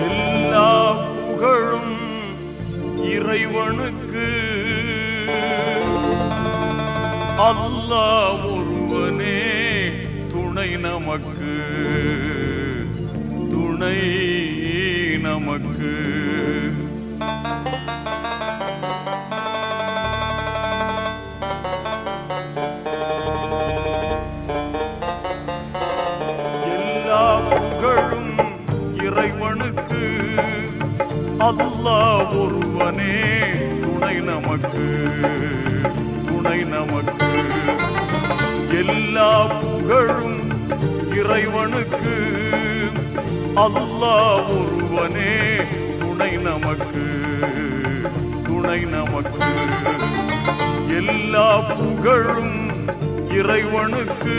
எல்லா புகழும் இறைவனுக்கு, அல்லாஹ் ஒருவனே துணை நமக்கு, துணை நமக்கு. எல்லா புகழும் இறைவனுக்கு, அல்லாஹ் ஒருவனே துணை நமக்கு, துணை நமக்கு. எல்லா புகழும் இறைவனுக்கு, அல்லாஹ் ஒருவனே துணை நமக்கு, துணை நமக்கு. எல்லா புகழும் இறைவனுக்கு.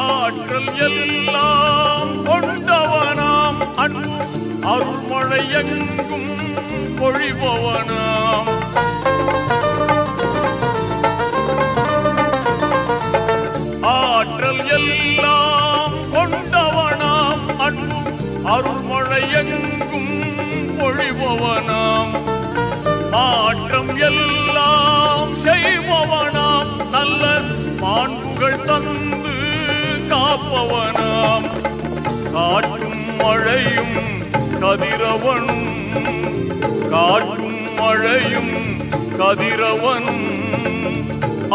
ஆற்றல் எல்லாம் கொண்டவனாம், அன்பு அருள்மழை எங்கும் பொழிபவனாம். ஆற்றல் எல்லாம் கொண்டவனாம், அன்பு அருள்மழை எங்கும் பொழிபவனாம். மாற்றம் எல்லாம் செய்பவனாம், நல்ல மாண்புகள் தந்து காப்பவனாம். காற்றும் மழையும் கதிரவனும், காற்றும் மழையும் கதிரவனும்,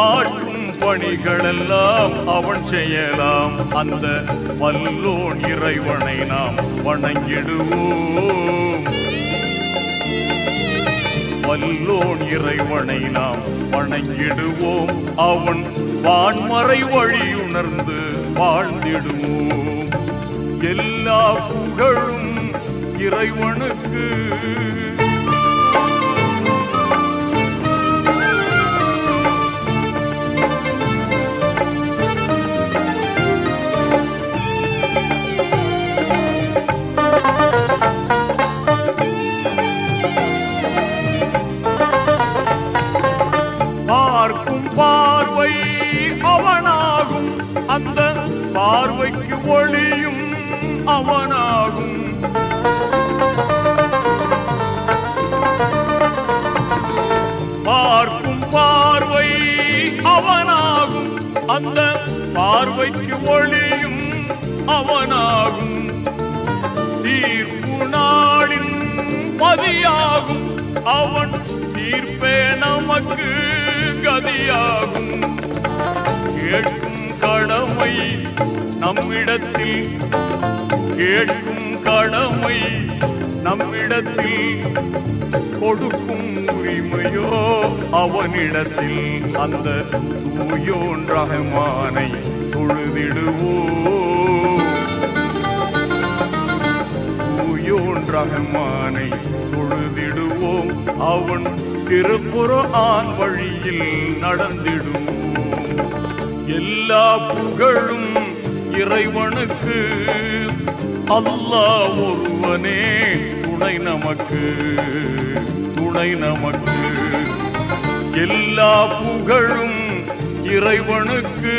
ஆற்றும் பணிகளெல்லாம் அவன் செய்யலாம். அந்த வல்லோன் இறைவனை நாம் வணங்கிடுவோம், வல்லோன் இறைவனை நாம் வணங்கிடுவோம். அவன் வான்மறை வழியுணர்ந்து வாழ்ந்திடுவோம். எல்லா புகழும் இறைவனுக்கு. பார்க்கும் பார்வை அவனாகும், அந்த பார்வைக்கு ஒளியும் அவனாகும். பார்க்கும் பார்வை அவனாகும், அந்த பார்வைக்கு ஒளியும் அவனாகும். தீர்ப்பு நாளின் பதியாகும், அவன் தீர்ப்பே நமக்கு கதியாகும். கேட்கும் கடமை நம்மிடத்தில், கேட்கும் கடமை நம்மிடத்தில், கொடுக்கும் உரிமையோ அவனிடத்தில். அந்த தூயோன் ரஹ்மானை தொழுதிடுவோம், தூயோன் ரஹ்மானை தொழுதிடுவோம். அவன் திருக்குர்ஆன் வழியில் நடந்திடுவோம். எல்லா புகழும் இறைவனுக்கு, அல்லாஹ் ஒருவனே துணை நமக்கு, துணை நமக்கு. எல்லா புகழும் இறைவனுக்கு.